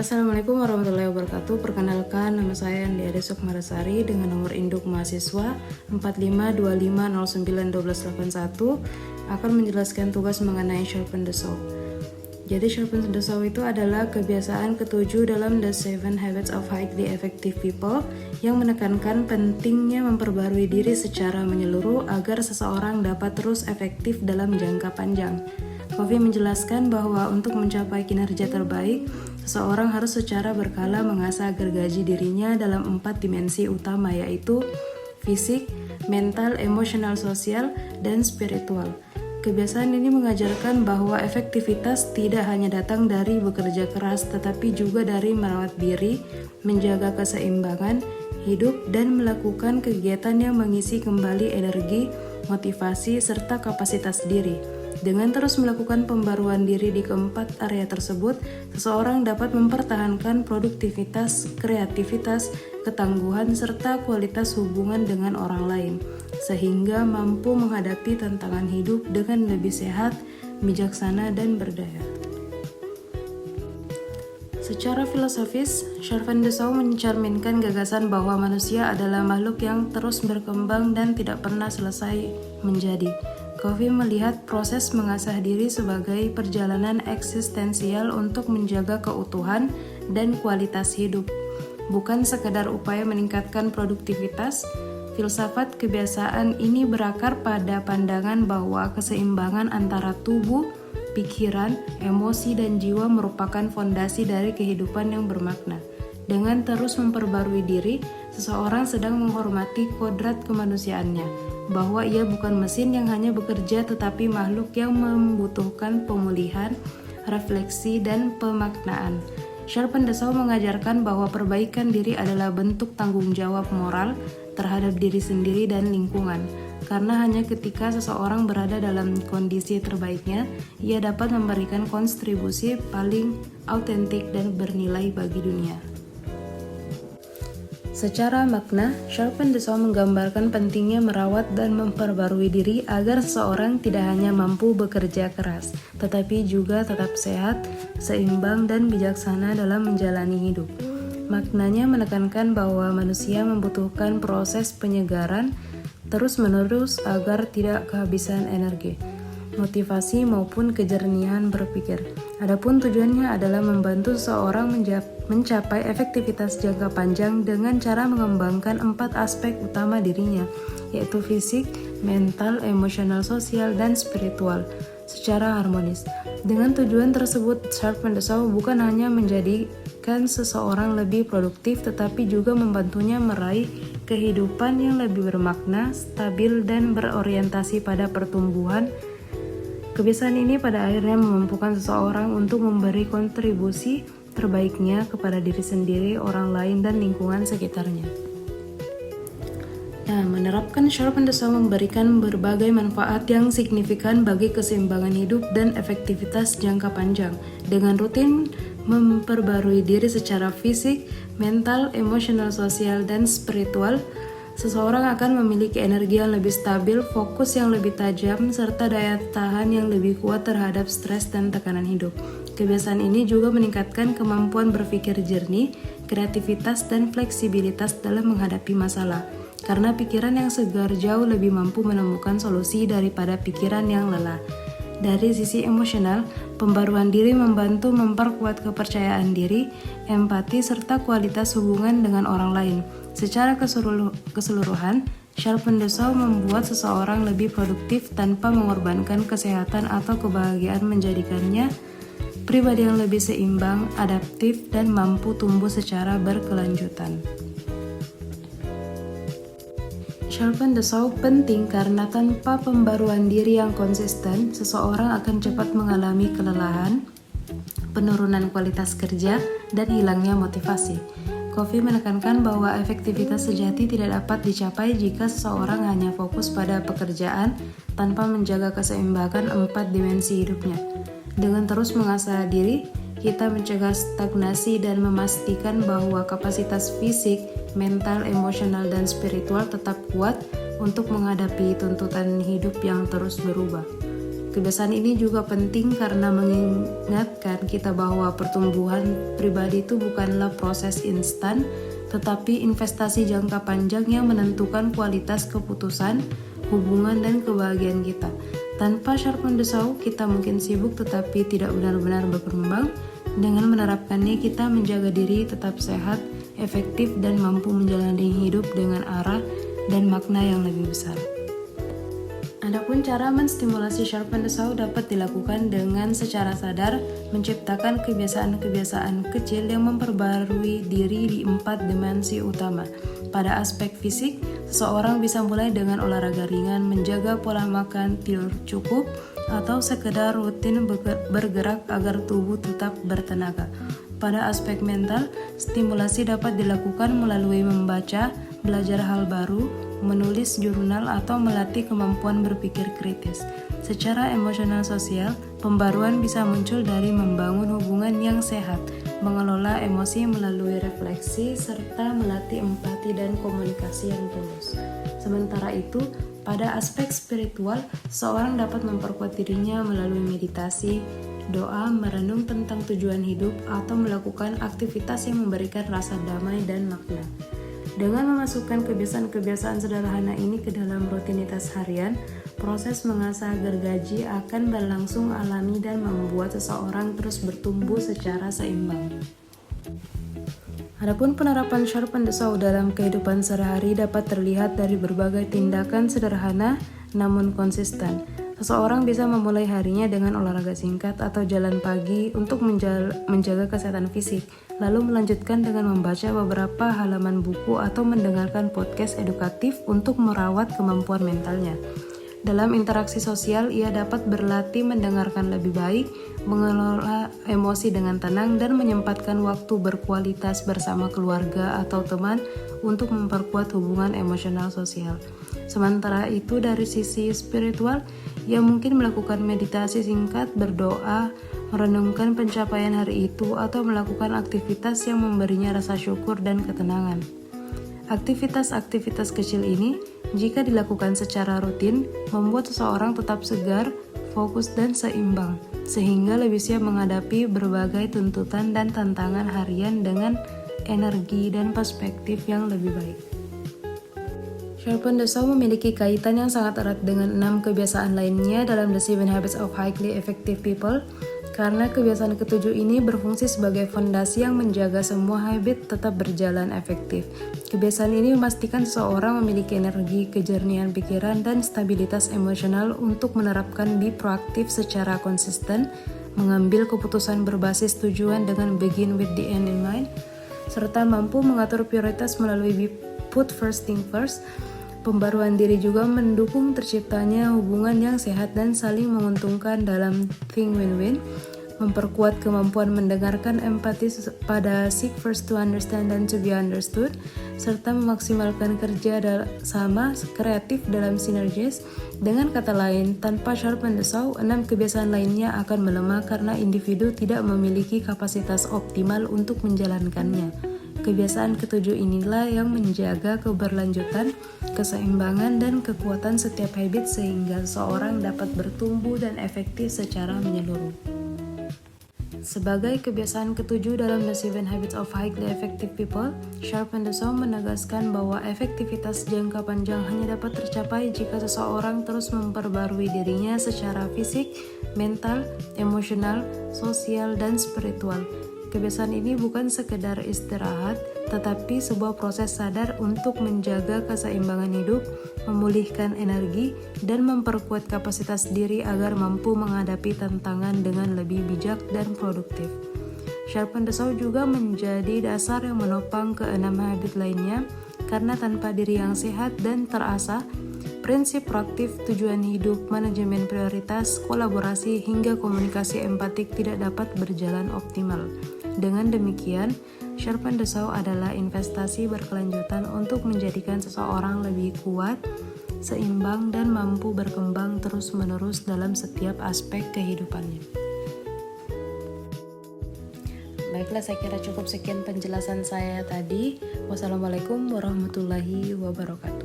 Assalamualaikum warahmatullahi wabarakatuh. Perkenalkan, nama saya Andiade Sukmarasari dengan nomor induk mahasiswa 4525091281 akan menjelaskan tugas mengenai Sharpen the Saw. Jadi Sharpen the Saw itu adalah kebiasaan ketujuh dalam The 7 Habits of Highly Effective People yang menekankan pentingnya memperbarui diri secara menyeluruh agar seseorang dapat terus efektif dalam jangka panjang. Covey menjelaskan bahwa untuk mencapai kinerja terbaik, seseorang harus secara berkala mengasah gergaji dirinya dalam 4 dimensi utama, yaitu fisik, mental, emosional, sosial, dan spiritual. Kebiasaan ini mengajarkan bahwa efektivitas tidak hanya datang dari bekerja keras, tetapi juga dari merawat diri, menjaga keseimbangan hidup, dan melakukan kegiatan yang mengisi kembali energi, motivasi, serta kapasitas diri. Dengan terus melakukan pembaruan diri di keempat area tersebut, seseorang dapat mempertahankan produktivitas, kreativitas, ketangguhan, serta kualitas hubungan dengan orang lain, sehingga mampu menghadapi tantangan hidup dengan lebih sehat, bijaksana, dan berdaya. Secara filosofis, Sharpen the Saw mencerminkan gagasan bahwa manusia adalah makhluk yang terus berkembang dan tidak pernah selesai menjadi. Covey melihat proses mengasah diri sebagai perjalanan eksistensial untuk menjaga keutuhan dan kualitas hidup, bukan sekadar upaya meningkatkan produktivitas. Filsafat kebiasaan ini berakar pada pandangan bahwa keseimbangan antara tubuh, pikiran, emosi, dan jiwa merupakan fondasi dari kehidupan yang bermakna. Dengan terus memperbarui diri, seseorang sedang menghormati kodrat kemanusiaannya, bahwa ia bukan mesin yang hanya bekerja tetapi makhluk yang membutuhkan pemulihan, refleksi, dan pemaknaan. Sharpen the Saw mengajarkan bahwa perbaikan diri adalah bentuk tanggung jawab moral terhadap diri sendiri dan lingkungan, karena hanya ketika seseorang berada dalam kondisi terbaiknya, ia dapat memberikan kontribusi paling autentik dan bernilai bagi dunia. Secara makna, Sharpen the Saw menggambarkan pentingnya merawat dan memperbarui diri agar seseorang tidak hanya mampu bekerja keras, tetapi juga tetap sehat, seimbang, dan bijaksana dalam menjalani hidup. Maknanya menekankan bahwa manusia membutuhkan proses penyegaran terus-menerus agar tidak kehabisan energi, motivasi, maupun kejernihan berpikir. Adapun tujuannya adalah membantu seseorang mencapai efektivitas jangka panjang dengan cara mengembangkan 4 aspek utama dirinya, yaitu fisik, mental, emosional, sosial, dan spiritual secara harmonis. Dengan tujuan tersebut, Sharpen the Saw bukan hanya menjadikan seseorang lebih produktif, tetapi juga membantunya meraih kehidupan yang lebih bermakna, stabil, dan berorientasi pada pertumbuhan. Kebiasaan ini pada akhirnya memampukan seseorang untuk memberi kontribusi terbaiknya kepada diri sendiri, orang lain, dan lingkungan sekitarnya. Nah, menerapkan Sharpen the Saw memberikan berbagai manfaat yang signifikan bagi keseimbangan hidup dan efektivitas jangka panjang. Dengan rutin memperbarui diri secara fisik, mental, emosional, sosial, dan spiritual, seseorang akan memiliki energi yang lebih stabil, fokus yang lebih tajam, serta daya tahan yang lebih kuat terhadap stres dan tekanan hidup. Kebiasaan ini juga meningkatkan kemampuan berpikir jernih, kreativitas, dan fleksibilitas dalam menghadapi masalah, karena pikiran yang segar jauh lebih mampu menemukan solusi daripada pikiran yang lelah. Dari sisi emosional, pembaruan diri membantu memperkuat kepercayaan diri, empati, serta kualitas hubungan dengan orang lain. Secara keseluruhan, Sharpen the Saw membuat seseorang lebih produktif tanpa mengorbankan kesehatan atau kebahagiaan, menjadikannya pribadi yang lebih seimbang, adaptif, dan mampu tumbuh secara berkelanjutan. Sharpen the Saw penting karena tanpa pembaruan diri yang konsisten, seseorang akan cepat mengalami kelelahan, penurunan kualitas kerja, dan hilangnya motivasi. Covey menekankan bahwa efektivitas sejati tidak dapat dicapai jika seseorang hanya fokus pada pekerjaan tanpa menjaga keseimbangan 4 dimensi hidupnya. Dengan terus mengasah diri, kita mencegah stagnasi dan memastikan bahwa kapasitas fisik, mental, emosional, dan spiritual tetap kuat untuk menghadapi tuntutan hidup yang terus berubah. Kebiasaan ini juga penting karena mengingatkan kita bahwa pertumbuhan pribadi itu bukanlah proses instan, tetapi investasi jangka panjang yang menentukan kualitas keputusan, hubungan, dan kebahagiaan kita. Tanpa sharpen the saw, kita mungkin sibuk tetapi tidak benar-benar berkembang. Dengan menerapkannya, kita menjaga diri tetap sehat, efektif, dan mampu menjalani hidup dengan arah dan makna yang lebih besar. Adapun cara menstimulasi sharpen the saw dapat dilakukan dengan secara sadar menciptakan kebiasaan-kebiasaan kecil yang memperbarui diri di 4 dimensi utama. Pada aspek fisik, seseorang bisa mulai dengan olahraga ringan, menjaga pola makan tidur cukup, atau sekedar rutin bergerak agar tubuh tetap bertenaga. Pada aspek mental, stimulasi dapat dilakukan melalui membaca, belajar hal baru, menulis jurnal, atau melatih kemampuan berpikir kritis. Secara emosional sosial, pembaruan bisa muncul dari membangun hubungan yang sehat, mengelola emosi melalui refleksi, serta melatih empati dan komunikasi yang tulus. Sementara itu, pada aspek spiritual, seorang dapat memperkuat dirinya melalui meditasi, doa, merenung tentang tujuan hidup, atau melakukan aktivitas yang memberikan rasa damai dan makna. Dengan memasukkan kebiasaan-kebiasaan sederhana ini ke dalam rutinitas harian, proses mengasah gergaji akan berlangsung alami dan membuat seseorang terus bertumbuh secara seimbang. Adapun penerapan sharpen the saw dalam kehidupan sehari-hari dapat terlihat dari berbagai tindakan sederhana namun konsisten. Seseorang bisa memulai harinya dengan olahraga singkat atau jalan pagi untuk menjaga kesehatan fisik, lalu melanjutkan dengan membaca beberapa halaman buku atau mendengarkan podcast edukatif untuk merawat kemampuan mentalnya. Dalam interaksi sosial, ia dapat berlatih mendengarkan lebih baik, mengelola emosi dengan tenang, dan menyempatkan waktu berkualitas bersama keluarga atau teman untuk memperkuat hubungan emosional sosial. Sementara itu, dari sisi spiritual, ia mungkin melakukan meditasi singkat, berdoa, merenungkan pencapaian hari itu, atau melakukan aktivitas yang memberinya rasa syukur dan ketenangan. Aktivitas-aktivitas kecil ini, jika dilakukan secara rutin, membuat seseorang tetap segar, fokus, dan seimbang, sehingga lebih siap menghadapi berbagai tuntutan dan tantangan harian dengan energi dan perspektif yang lebih baik. Sharpen the saw memiliki kaitan yang sangat erat dengan 6 kebiasaan lainnya dalam The 7 Habits of Highly Effective People, karena kebiasaan ketujuh ini berfungsi sebagai fondasi yang menjaga semua habit tetap berjalan efektif. Kebiasaan ini memastikan seseorang memiliki energi, kejernihan pikiran, dan stabilitas emosional untuk menerapkan be proaktif secara konsisten, mengambil keputusan berbasis tujuan dengan begin with the end in mind, serta mampu mengatur prioritas melalui be put first thing first. Pembaruan diri juga mendukung terciptanya hubungan yang sehat dan saling menguntungkan dalam think win-win, memperkuat kemampuan mendengarkan empati pada seek first to understand dan to be understood, serta memaksimalkan kerja sama kreatif dalam sinergis. Dengan kata lain, tanpa sharpen the saw, 6 kebiasaan lainnya akan melemah karena individu tidak memiliki kapasitas optimal untuk menjalankannya. Kebiasaan ketujuh inilah yang menjaga keberlanjutan, keseimbangan, dan kekuatan setiap habit sehingga seorang dapat bertumbuh dan efektif secara menyeluruh. Sebagai kebiasaan ketujuh dalam The 7 Habits of Highly Effective People, Sharpen the Saw menegaskan bahwa efektivitas jangka panjang hanya dapat tercapai jika seseorang terus memperbarui dirinya secara fisik, mental, emosional, sosial, dan spiritual. Kebiasaan ini bukan sekedar istirahat, tetapi sebuah proses sadar untuk menjaga keseimbangan hidup, memulihkan energi, dan memperkuat kapasitas diri agar mampu menghadapi tantangan dengan lebih bijak dan produktif. Sharpen the Saw juga menjadi dasar yang menopang ke-6 habit lainnya, karena tanpa diri yang sehat dan terasah, prinsip proaktif, tujuan hidup, manajemen prioritas, kolaborasi, hingga komunikasi empatik tidak dapat berjalan optimal. Dengan demikian, Sharpen the Saw adalah investasi berkelanjutan untuk menjadikan seseorang lebih kuat, seimbang, dan mampu berkembang terus-menerus dalam setiap aspek kehidupannya. Baiklah, saya kira cukup sekian penjelasan saya tadi. Wassalamualaikum warahmatullahi wabarakatuh.